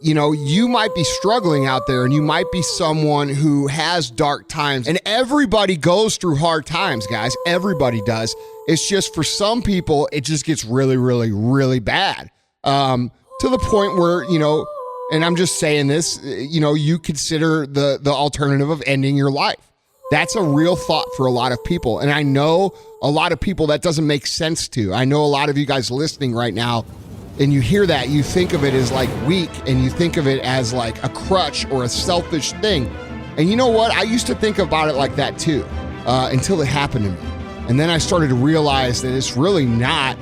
you might be struggling out there, and you might be someone who has dark times, and everybody goes through hard times, guys. Everybody does. It's just for some people, it just gets really, really, really bad. To the point where, and I'm just saying this, you consider the alternative of ending your life. That's a real thought for a lot of people. And I know a lot of people that doesn't make sense to. I know a lot of you guys listening right now, and you hear that, you think of it as like weak, and you think of it as like a crutch or a selfish thing. And you know what? I used to think about it like that too, until it happened to me. And then I started to realize that it's really not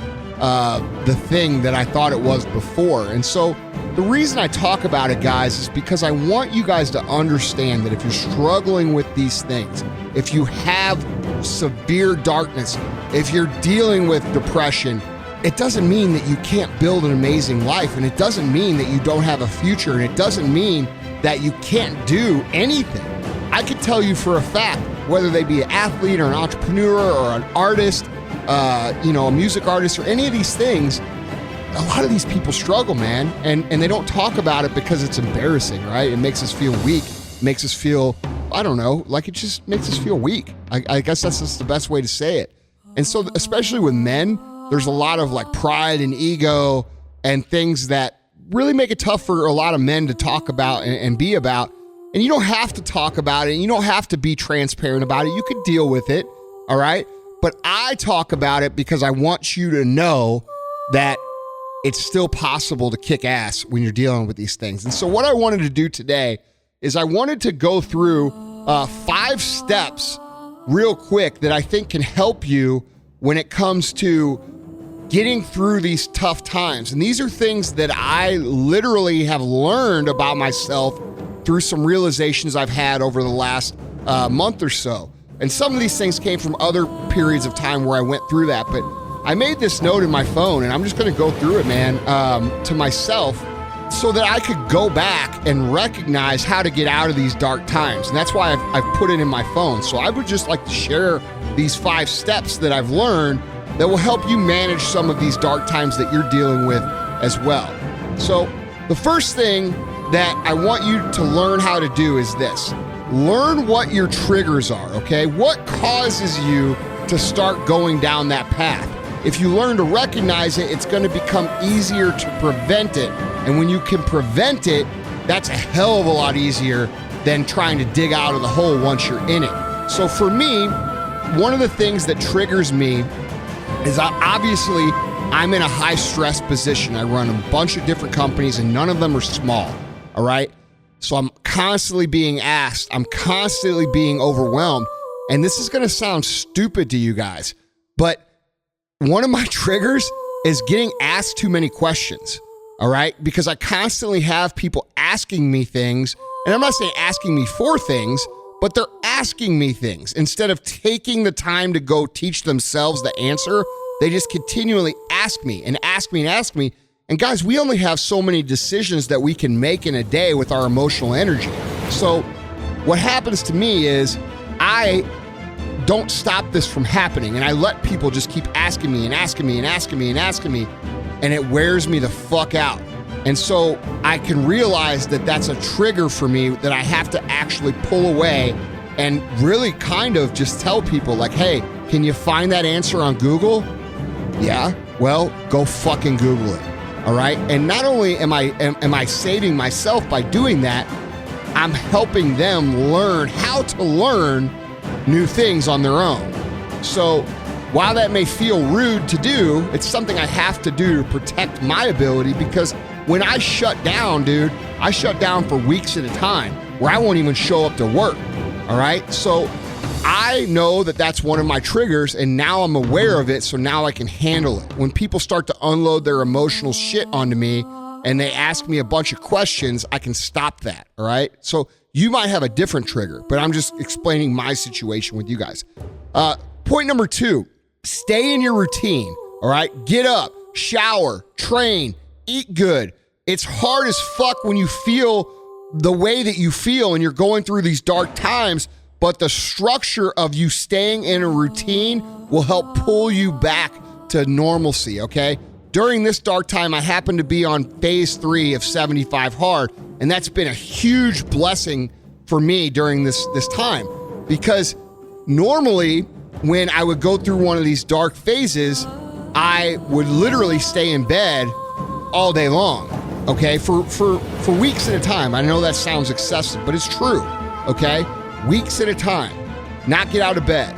the thing that I thought it was before. And so the reason I talk about it, guys, is because I want you guys to understand that if you're struggling with these things, if you have severe darkness, if you're dealing with depression, it doesn't mean that you can't build an amazing life, and it doesn't mean that you don't have a future, and it doesn't mean that you can't do anything. I can tell you for a fact, whether they be an athlete or an entrepreneur or an artist, a music artist or any of these things, a lot of these people struggle, man, and they don't talk about it because it's embarrassing, right? It makes us feel weak, makes us feel, I don't know, like it just makes us feel weak. I guess that's just the best way to say it. And so, especially with men, there's a lot of like pride and ego and things that really make it tough for a lot of men to talk about and be about. And you don't have to talk about it. You don't have to be transparent about it. You could deal with it, all right? But I talk about it because I want you to know that it's still possible to kick ass when you're dealing with these things. And so what I wanted to do today is I wanted to go through 5 steps real quick that I think can help you when it comes to getting through these tough times. And these are things that I literally have learned about myself through some realizations I've had over the last month or so. And some of these things came from other periods of time where I went through that. But I made this note in my phone, and I'm just going to go through it, man, to myself, so that I could go back and recognize how to get out of these dark times. And that's why I've put it in my phone. So I would just like to share these 5 steps that I've learned that will help you manage some of these dark times that you're dealing with as well. So the first thing that I want you to learn how to do is this. Learn what your triggers are, okay? What causes you to start going down that path? If you learn to recognize it, it's going to become easier to prevent it. And when you can prevent it, that's a hell of a lot easier than trying to dig out of the hole once you're in it. So for me, one of the things that triggers me is obviously I'm in a high stress position. I run a bunch of different companies, and none of them are small, all right? So I'm constantly being asked, I'm constantly being overwhelmed. And this is going to sound stupid to you guys, but one of my triggers is getting asked too many questions, all right? Because I constantly have people asking me things, and I'm not saying asking me for things, but they're asking me things. Instead of taking the time to go teach themselves the answer, they just continually ask me and ask me and ask me. And guys, we only have so many decisions that we can make in a day with our emotional energy. So what happens to me is I don't stop this from happening, and I let people just keep asking me and asking me and asking me and asking me, and it wears me the fuck out. And so I can realize that that's a trigger for me that I have to actually pull away and really kind of just tell people like, hey, can you find that answer on Google? Yeah, well, go fucking Google it, all right? And not only am I saving myself by doing that, I'm helping them learn how to learn new things on their own. So while that may feel rude to do, it's something I have to do to protect my ability, because when I shut down, dude, I shut down for weeks at a time where I won't even show up to work, all right? So I know that that's one of my triggers, and now I'm aware of it, so now I can handle it. When people start to unload their emotional shit onto me and they ask me a bunch of questions, I can stop that, all right? So you might have a different trigger, but I'm just explaining my situation with you guys. Point number 2, stay in your routine, all right? Get up, shower, train, eat good. It's hard as fuck when you feel the way that you feel and you're going through these dark times, but the structure of you staying in a routine will help pull you back to normalcy, okay? during this dark time, I happened to be on phase 3 of 75 hard, and that's been a huge blessing for me during this time, because normally when I would go through one of these dark phases, I would literally stay in bed all day long, okay, for weeks at a time. I know that sounds excessive, but it's true, okay? Weeks at a time, not get out of bed,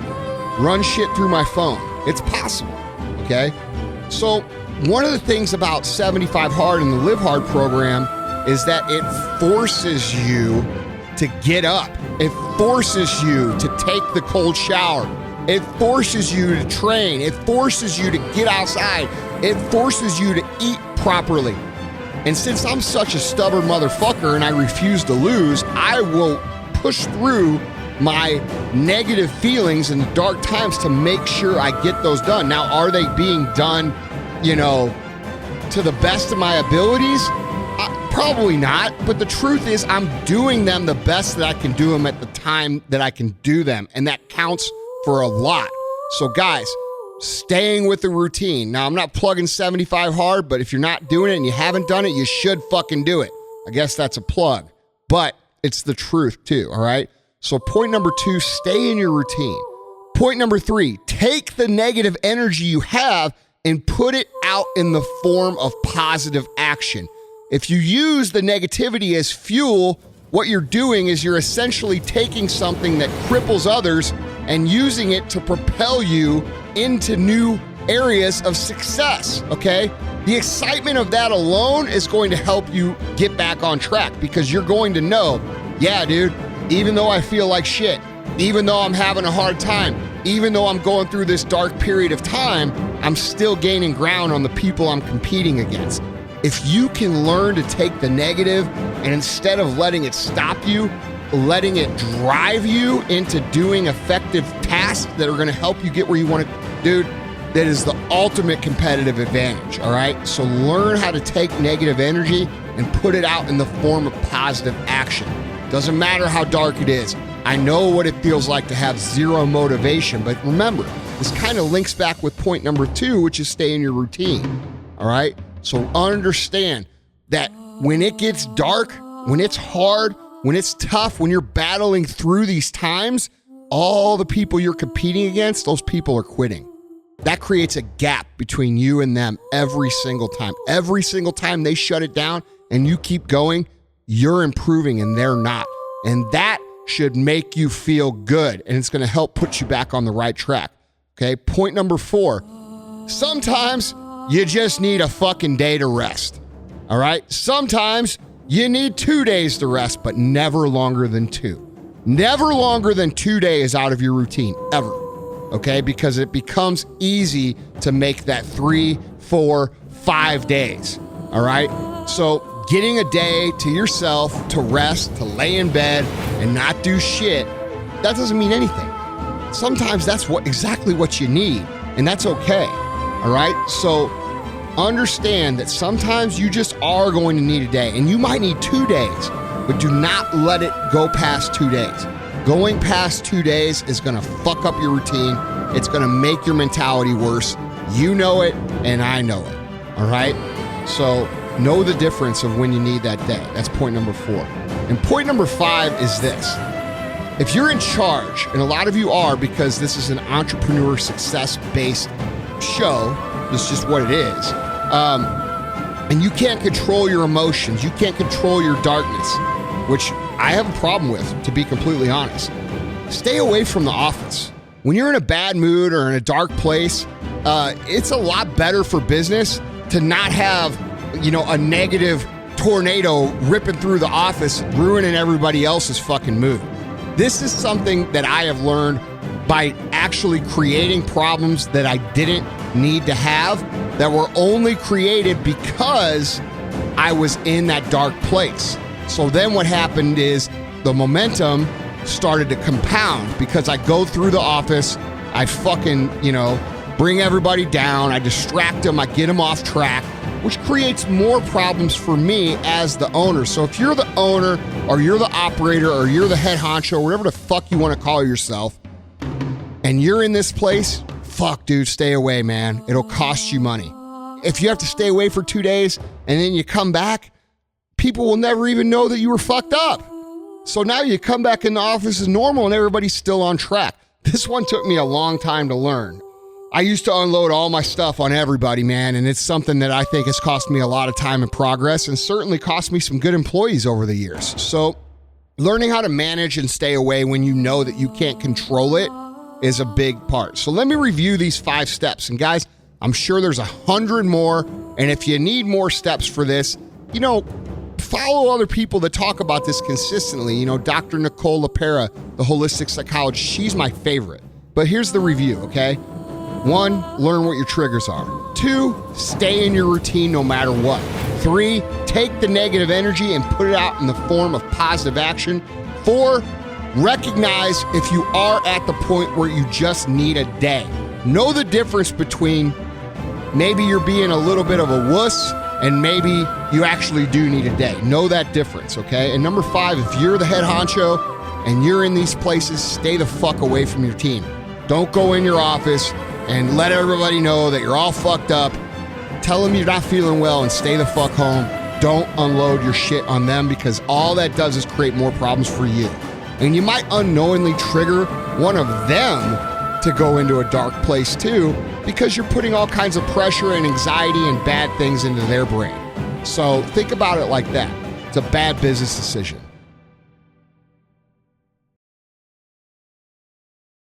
run shit through my phone. It's possible, okay? So one of the things about 75 Hard and the Live Hard program is that it forces you to get up. It forces you to take the cold shower. It forces you to train. It forces you to get outside. It forces you to eat properly. And since I'm such a stubborn motherfucker and I refuse to lose, I will push through my negative feelings in the dark times to make sure I get those done. Now, are they being done, to the best of my abilities? Probably not, but the truth is I'm doing them the best that I can do them at the time that I can do them, and that counts for a lot. So guys, staying with the routine. Now, I'm not plugging 75 hard, but if you're not doing it and you haven't done it, you should fucking do it. I guess that's a plug, but it's the truth too, all right? So point number 2, stay in your routine. Point number 3, take the negative energy you have and put it out in the form of positive action. If you use the negativity as fuel, what you're doing is you're essentially taking something that cripples others and using it to propel you into new areas of success, okay? The excitement of that alone is going to help you get back on track, because you're going to know, yeah, dude, even though I feel like shit, even though I'm having a hard time, even though I'm going through this dark period of time, I'm still gaining ground on the people I'm competing against. If you can learn to take the negative and instead of letting it stop you, letting it drive you into doing effective tasks that are going to help you get where you want to, dude, that is the ultimate competitive advantage, all right? So learn how to take negative energy and put it out in the form of positive action. Doesn't matter how dark it is. I know what it feels like to have zero motivation, but remember, this kind of links back with point number 2, which is stay in your routine, all right? So understand that when it gets dark, when it's hard, when it's tough, when you're battling through these times, all the people you're competing against, those people are quitting. That creates a gap between you and them every single time. Every single time they shut it down and you keep going, you're improving and they're not. And that should make you feel good, and it's going to help put you back on the right track. Okay, point number 4, sometimes you just need a fucking day to rest. All right, sometimes you need 2 days to rest, but never longer than 2. Never longer than 2 days out of your routine, ever. Okay, because it becomes easy to make that 3, 4, 5 days. All right, so getting a day to yourself to rest, to lay in bed and not do shit, that doesn't mean anything. Sometimes that's exactly what you need, and that's okay. All right, so understand that sometimes you just are going to need a day, and you might need 2 days, but do not let it go past 2 days. Going past 2 days is going to fuck up your routine. It's going to make your mentality worse. You know it, and I know it. All right, so know the difference of when you need that day. That's point number 4. And point number 5 is this. If you're in charge, and a lot of you are, because this is an entrepreneur success-based show, it's just what it is, and you can't control your emotions, you can't control your darkness, which I have a problem with, to be completely honest. Stay away from the office. When you're in a bad mood or in a dark place, it's a lot better for business to not have a negative tornado ripping through the office, ruining everybody else's fucking mood. This is something that I have learned by actually creating problems that I didn't need to have, that were only created because I was in that dark place. So then what happened is the momentum started to compound, because I go through the office, I fucking, bring everybody down, I distract them, I get them off track, which creates more problems for me as the owner. So if you're the owner, or you're the operator, or you're the head honcho, whatever the fuck you want to call yourself, and you're in this place, fuck, dude, stay away, man. It'll cost you money. if you have to stay away for 2 days and then you come back, people will never even know that you were fucked up. So now you come back in the office as normal and everybody's still on track. This one took me a long time to learn. I used to unload all my stuff on everybody, man, and it's something that I think has cost me a lot of time and progress and certainly cost me some good employees over the years. So learning how to manage and stay away when you know that you can't control it is a big part. So let me review these 5 steps. And guys, I'm sure there's 100 more. And if you need more steps for this, follow other people that talk about this consistently. Dr. Nicole LaPera, the holistic psychologist, she's my favorite. But here's the review, okay? 1, learn what your triggers are. 2, stay in your routine no matter what. 3, take the negative energy and put it out in the form of positive action. 4, recognize if you are at the point where you just need a day. Know the difference between maybe you're being a little bit of a wuss and maybe you actually do need a day. Know that difference, okay? And number 5, if you're the head honcho and you're in these places, stay the fuck away from your team. Don't go in your office and let everybody know that you're all fucked up. Tell them you're not feeling well and stay the fuck home. Don't unload your shit on them because all that does is create more problems for you. And you might unknowingly trigger one of them to go into a dark place too because you're putting all kinds of pressure and anxiety and bad things into their brain. So think about it like that. It's a bad business decision.